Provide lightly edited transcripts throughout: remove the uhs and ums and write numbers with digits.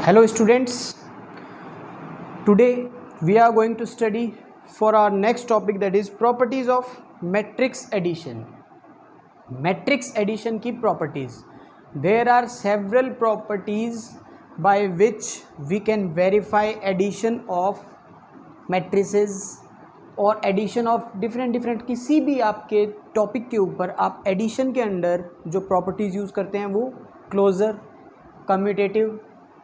Hello students, today we are going to study for our next topic, that is properties of matrix addition. Matrix addition की properties. There are several properties by which we can verify addition of matrices और addition of different किसी भी आपके topic के ऊपर आप addition के अंदर जो प्रॉपर्टीज़ यूज़ करते हैं वो closure, commutative,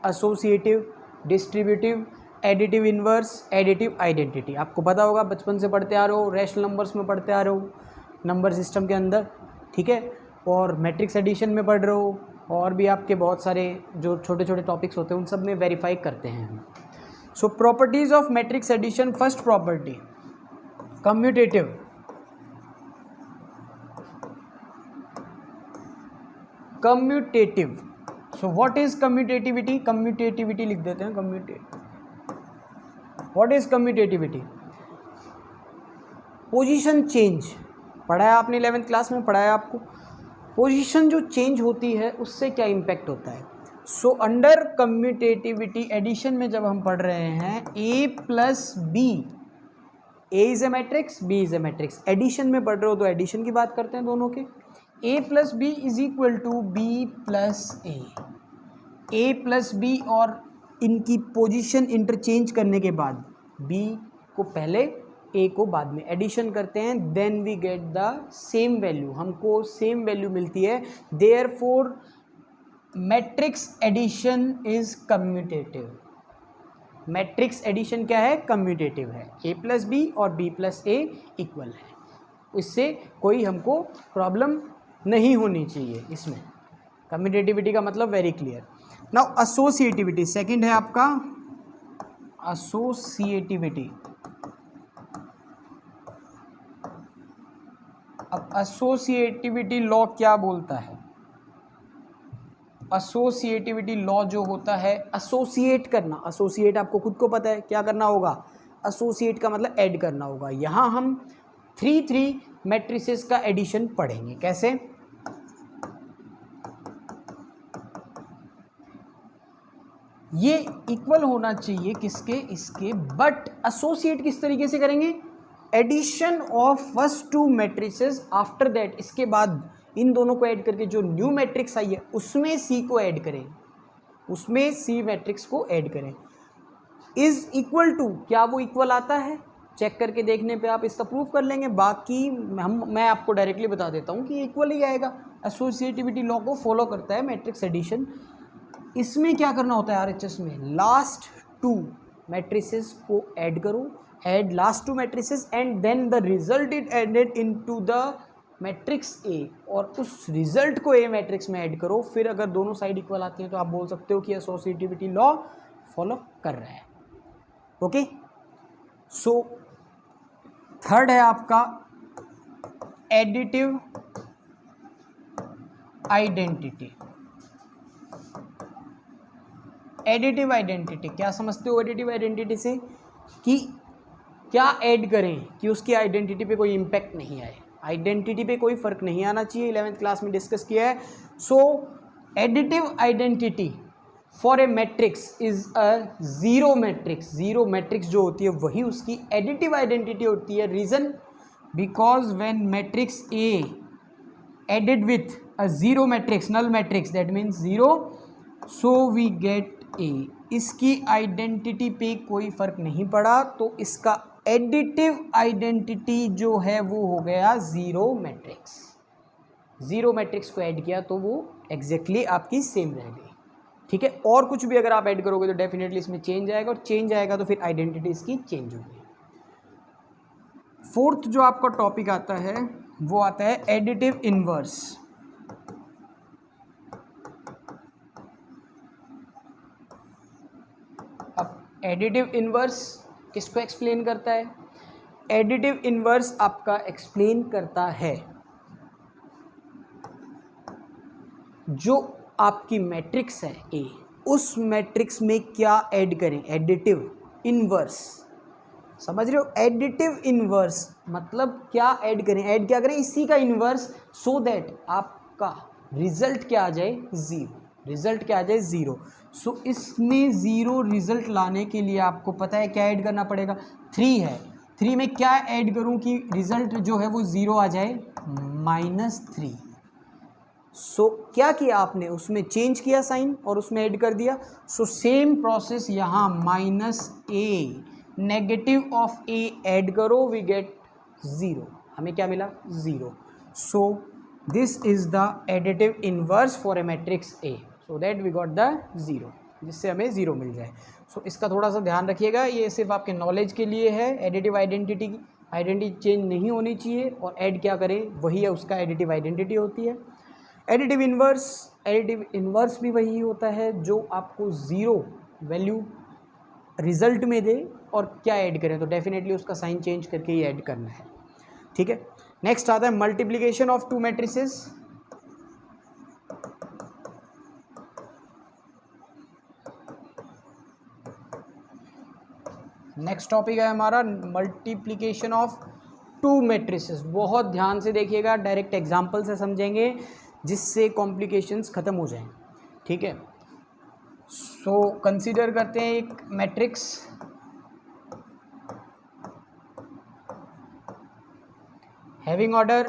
associative, distributive, additive inverse, additive identity. आपको पता होगा, बचपन से पढ़ते आ रहे हो, रैशनल नंबर्स में पढ़ते आ रहे हो, नंबर सिस्टम के अंदर, ठीक है, और मैट्रिक्स एडिशन में पढ़ रहे हो, और भी आपके बहुत सारे जो छोटे छोटे टॉपिक्स होते हैं उन सब में वेरीफाई करते हैं. So properties of matrix addition. First property, commutative. Commutative. So what is commutativity? Commutativity लिख देते हैं. What is commutativity? Position change. पढ़ाया आपने 11th क्लास में, पढ़ाया आपको. पोजीशन जो चेंज होती है उससे क्या इम्पैक्ट होता है. सो अंडर कम्यूटेटिविटी एडिशन में जब हम पढ़ रहे हैं A plus B, A is a matrix, B is a matrix. Addition में पढ़ रहे हो तो एडिशन की बात करते हैं दोनों के. A plus B is equal to B plus A plus B, और इनकी पोजीशन इंटरचेंज करने के बाद बी को पहले ए को बाद में एडिशन करते हैं, then we get the same value. हमको सेम वैल्यू मिलती है. Therefore matrix addition is commutative. Matrix addition क्या है? कम्यूटेटिव है. ए प्लस बी और बी प्लस ए इक्वल है. इससे कोई हमको प्रॉब्लम नहीं होनी चाहिए. इसमें कम्यूटेटिविटी का मतलब very clear. Now associativity second है आपका. एसोसिएटिविटी. अब एसोसिएटिविटी लॉ क्या बोलता है? एसोसिएटिविटी लॉ जो होता है, एसोसिएट करना. एसोसिएट आपको खुद को पता है क्या करना होगा. एसोसिएट का मतलब ऐड करना होगा. यहाँ हम 3 मैट्रिसेस का एडिशन पढ़ेंगे. कैसे? ये इक्वल होना चाहिए किसके? इसके. बट एसोसिएट किस तरीके से करेंगे? Addition of first 2 matrices, after that इसके बाद इन दोनों को ऐड करके जो न्यू मैट्रिक्स आई है उसमें सी को ऐड करें, उसमें सी मैट्रिक्स को ऐड करें. इज इक्वल टू, क्या वो इक्वल आता है? चेक करके देखने पे आप इसका प्रूफ कर लेंगे. बाकी मैं आपको डायरेक्टली बता देता हूँ कि इक्वल ही आएगा. एसोसिएटिविटी लॉ को फॉलो करता है मैट्रिक्स एडिशन. इसमें क्या करना होता है आरएचएस में? लास्ट 2 मैट्रिसेस को ऐड करो, add last 2 matrices and then the result it added into the matrix A, और उस रिजल्ट को ए मैट्रिक्स में ऐड करो. फिर अगर दोनों साइड इक्वल आती हैं तो आप बोल सकते हो कि एसोसिएटिविटी लॉ फॉलो कर रहा है. ओके. सो थर्ड है आपका एडिटिव आइडेंटिटी. एडिटिव आइडेंटिटी क्या समझते हो? एडिटिव आइडेंटिटी से कि क्या ऐड करें कि उसकी आइडेंटिटी पे कोई इम्पैक्ट नहीं आए, आइडेंटिटी पे कोई फर्क नहीं आना चाहिए. 11th क्लास में डिस्कस किया है. So additive identity for A matrix is a zero matrix. Zero matrix जो होती है वही उसकी एडिटिव आइडेंटिटी होती है. Reason? Because when matrix A added with a zero matrix, null matrix, that means zero, so we get A. इसकी identity पे कोई फर्क नहीं पड़ा तो इसका एडिटिव आइडेंटिटी जो है वो हो गया जीरो मैट्रिक्स. जीरो मैट्रिक्स को ऐड किया तो वो एग्जैक्टली आपकी सेम रह गई. ठीक है. और कुछ भी अगर आप ऐड करोगे तो डेफिनेटली इसमें चेंज आएगा, और चेंज आएगा तो फिर आइडेंटिटी इसकी चेंज होगी. फोर्थ जो आपका टॉपिक आता है वो आता है एडिटिव इनवर्स. अब एडिटिव इनवर्स किसको एक्सप्लेन करता है? एडिटिव इनवर्स आपका एक्सप्लेन करता है जो आपकी मैट्रिक्स है ए, उस मैट्रिक्स में क्या ऐड करें. Additive inverse. समझ रहे हो? एडिटिव इनवर्स मतलब क्या ऐड करें? ऐड क्या करें? इसी का इनवर्स, सो दैट आपका रिजल्ट क्या आ जाए? जीरो. रिजल्ट क्या आ जाए? जीरो. सो इसमें ज़ीरो रिजल्ट लाने के लिए आपको पता है क्या ऐड करना पड़ेगा, 3 है, 3 में क्या ऐड करूं कि रिजल्ट जो है वो ज़ीरो आ जाए, -3। सो क्या किया आपने, उसमें चेंज किया साइन और उसमें ऐड कर दिया। सो सेम प्रोसेस यहाँ -a, negative of a add करो, वी गेट 0, हमें क्या मिला, 0। So this is the additive inverse for A matrix A, so that we got the 0, जिससे हमें 0 मिल जाए। सो इसका थोड़ा सा ध्यान रखिएगा, ये सिर्फ आपके नॉलेज के लिए है। एडिटिव आइडेंटिटी की आइडेंटिटी चेंज नहीं होनी चाहिए, और ऐड क्या करें वही है उसका एडिटिव आइडेंटिटी होती है। एडिटिव इन्वर्स भी वही होता है जो आपको 0 वैल्यू रिजल्ट में दे, और क्या ऐड करें तो डेफिनेटली उसका साइन चेंज करके ही ऐड करना है, ठीक है। नेक्स्ट आता है multiplication of to matrices. Next topic है हमारा मल्टीप्लिकेशन ऑफ टू मैट्रिसेस। बहुत ध्यान से देखिएगा, डायरेक्ट एग्जांपल से समझेंगे जिससे कॉम्प्लिकेशंस ख़त्म हो जाएं, ठीक है। सो कंसीडर करते हैं एक matrix having order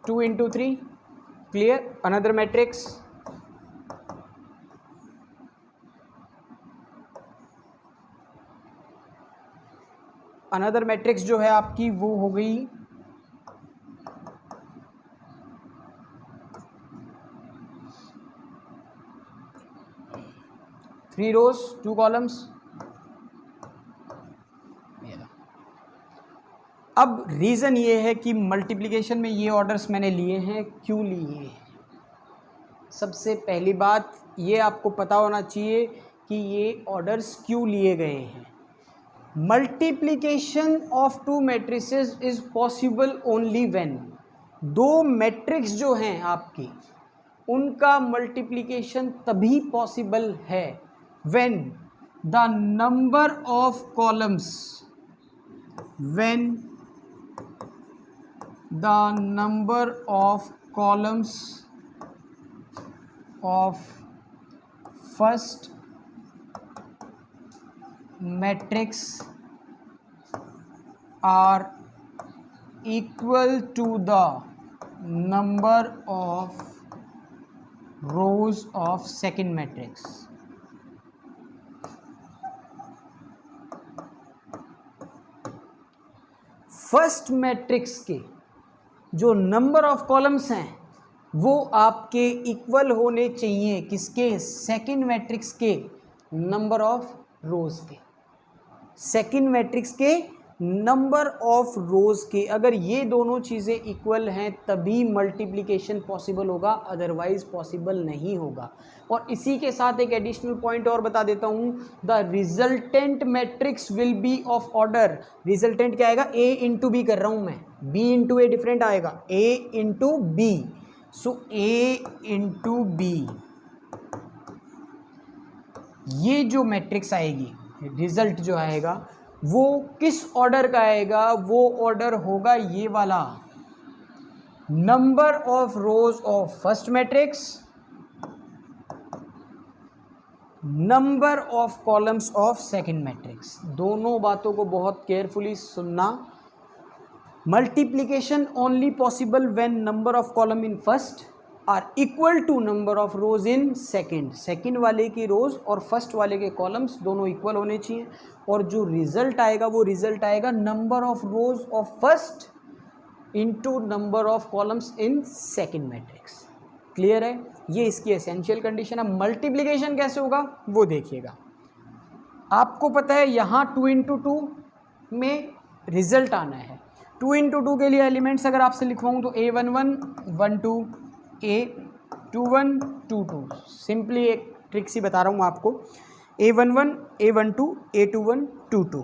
2 into 3, clear. Another matrix जो है आपकी वो हो गई थ्री रोज 2 कॉलम्स। अब रीज़न ये है कि मल्टीप्लिकेशन में ये ऑर्डर्स मैंने लिए हैं, क्यों लिए हैं। सबसे पहली बात ये आपको पता होना चाहिए कि ये ऑर्डर्स क्यों लिए गए हैं। Multiplication of to matrices is possible only when, दो मैट्रिक्स जो हैं आपकी उनका मल्टीप्लिकेशन तभी पॉसिबल है when the number of columns, when the number of columns of first matrix are equal to the number of rows of second matrix। First matrix के जो number of columns हैं वो आपके इक्वल होने चाहिए किसके, सेकंड मैट्रिक्स के number of रोज के, सेकंड मैट्रिक्स के नंबर ऑफ रोज के। अगर ये दोनों चीज़ें इक्वल हैं तभी मल्टीप्लिकेशन पॉसिबल होगा, अदरवाइज पॉसिबल नहीं होगा। और इसी के साथ एक एडिशनल पॉइंट और बता देता हूँ, the resultant matrix will be of order, resultant क्या आएगा, ए इंटू बी कर रहा हूँ मैं, बी इंटू ए डिफरेंट आएगा, ए इंटू बी। सो ए इंटू बी, ये जो मैट्रिक्स आएगी, रिजल्ट जो आएगा वो किस ऑर्डर का आएगा, वो ऑर्डर होगा ये वाला, number of rows of first matrix, number of columns of second matrix. दोनों बातों को बहुत केयरफुली सुनना। Multiplication only possible when number of column in first are equal to number of rows in second, second वाले की रोज और first वाले के कॉलम्स दोनों इक्वल होने चाहिए, और जो रिजल्ट आएगा वो रिजल्ट आएगा number of rows of first into number of columns in second matrix. Clear है, ये इसकी एसेंशियल कंडीशन है। मल्टीप्लिकेशन कैसे होगा वो देखिएगा। आपको पता है यहाँ 2 into 2 में रिजल्ट आना है। 2 into 2 के लिए एलिमेंट्स अगर आपसे लिखवाऊँ तो A11 12, A21 22। सिंपली एक ट्रिक सी बता रहा हूँ आपको, A11 A12 A21 22,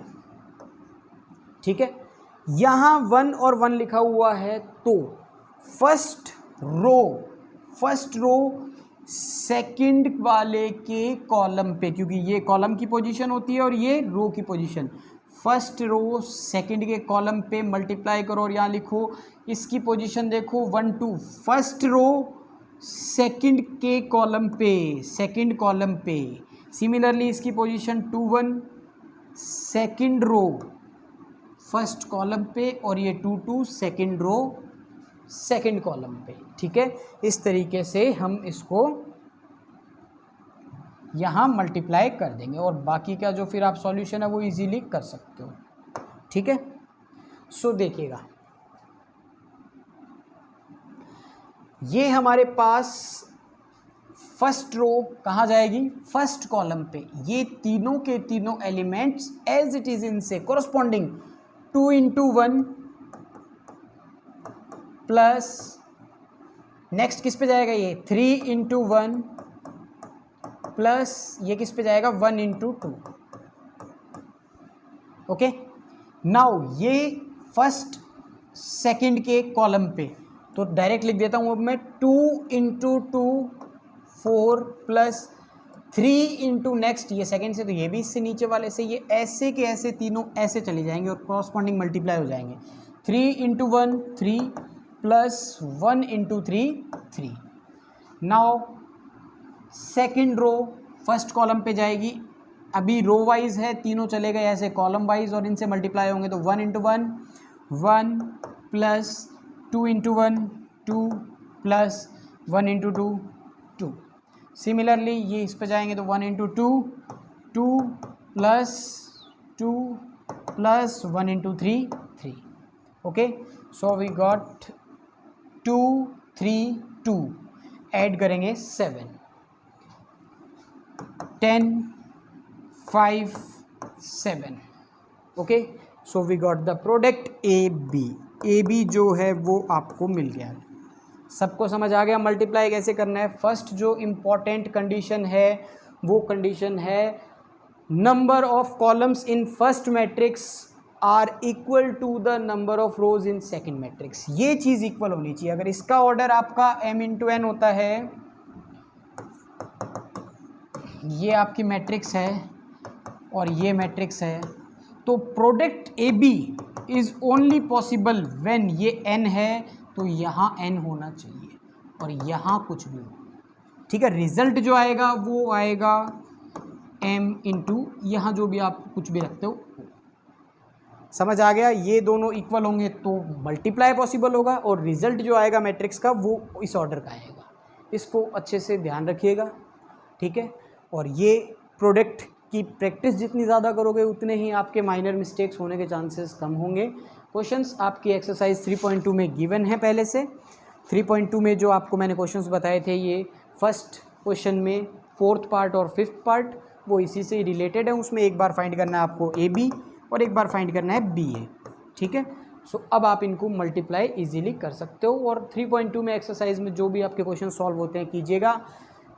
ठीक है। यहाँ 1 और 1 लिखा हुआ है तो फर्स्ट रो सेकंड वाले के कॉलम पे, क्योंकि ये कॉलम की पोजीशन होती है और ये रो की पोजीशन, फर्स्ट रो सेकंड के कॉलम पे मल्टीप्लाई करो और यहाँ लिखो, इसकी पोजीशन देखो 1 2, फर्स्ट रो सेकंड के कॉलम पे, सेकंड कॉलम पे सिमिलरली इसकी position 2 1 second row first column पे और ये 2 2 सेकंड रो सेकंड कॉलम पे, ठीक है। इस तरीके से हम इसको यहाँ मल्टीप्लाई कर देंगे और बाकी का जो फिर आप सॉल्यूशन है वो इजीली कर सकते हो, ठीक है। सो देखिएगा, ये हमारे पास फर्स्ट रो कहाँ जाएगी, फर्स्ट कॉलम पे। ये तीनों के तीनों एलिमेंट्स एज इट इज इनसे कोरस्पॉन्डिंग 2 into 1 प्लस नेक्स्ट किस पे जाएगा, ये 3 into 1 प्लस ये किस पे जाएगा 1 into 2। ओके, नाउ ये फर्स्ट सेकंड के कॉलम पे, तो डायरेक्ट लिख देता हूँ अब मैं 2 into 2 4 प्लस 3 into नेक्स्ट ये सेकंड से, तो ये भी इससे नीचे वाले से, ये ऐसे के ऐसे तीनों ऐसे चले जाएंगे और कॉरस्पॉन्डिंग मल्टीप्लाई हो जाएंगे। 3 into 1 3 plus 1 into 3 3। Now second row first column पे जाएगी, अभी रो वाइज है, तीनों चले गए ऐसे कॉलम वाइज और इनसे मल्टीप्लाई होंगे, तो 1 into 1 1 plus 2 into 1 2 plus 1 into 2 2। Similarly ये इस पे जाएंगे तो 1 into 2 2 plus 2 plus 1 into 3 3। Okay, so we got 2 3 2, add करेंगे 7 10 5 7। Okay, so we got the product A B जो है वो आपको मिल गया। सबको समझ आ गया मल्टीप्लाई कैसे करना है। फर्स्ट जो इम्पॉर्टेंट कंडीशन है वो कंडीशन है number of columns in first matrix are equal to the number of rows in second matrix. ये चीज़ इक्वल होनी चाहिए। अगर इसका ऑर्डर आपका m into n होता है, ये आपकी मैट्रिक्स है और ये मैट्रिक्स है, तो product A B is only possible when ये n है तो यहाँ n होना चाहिए और यहाँ कुछ भी हो, ठीक है। रिजल्ट जो आएगा वो आएगा m इंटू यहाँ जो भी आप कुछ भी रखते हो। समझ आ गया, ये दोनों इक्वल होंगे तो मल्टीप्लाई पॉसिबल होगा और रिजल्ट जो आएगा मैट्रिक्स का वो इस ऑर्डर का आएगा। इसको अच्छे से ध्यान रखिएगा, ठीक है। और ये प्रोडक्ट की प्रैक्टिस जितनी ज़्यादा करोगे उतने ही आपके माइनर मिस्टेक्स होने के चांसेस कम होंगे। क्वेश्चंस आपकी एक्सरसाइज 3.2 में गिवन है पहले से। 3.2 में जो आपको मैंने क्वेश्चंस बताए थे, ये फर्स्ट क्वेश्चन में 4th पार्ट और 5th पार्ट वो इसी से रिलेटेड है। उसमें एक बार फाइंड करना है आपको ए बी और एक बार फाइंड करना है बी ए, ठीक है। सो अब आप इनको मल्टीप्लाई इजीली कर सकते हो। और 3.2 में एक्सरसाइज में जो भी आपके क्वेश्चन सॉल्व होते हैं कीजिएगा।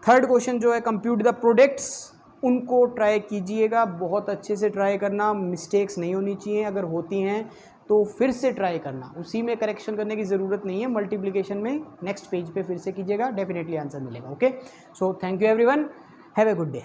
थर्ड क्वेश्चन जो है कंप्यूट द प्रोडक्ट्स, उनको ट्राई कीजिएगा, बहुत अच्छे से ट्राई करना, मिस्टेक्स नहीं होनी चाहिए। अगर होती हैं तो फिर से ट्राई करना, उसी में करेक्शन करने की ज़रूरत नहीं है। मल्टीप्लिकेशन में नेक्स्ट पेज पे फिर से कीजिएगा, डेफिनेटली आंसर मिलेगा। Okay, so thank you everyone, have a good day.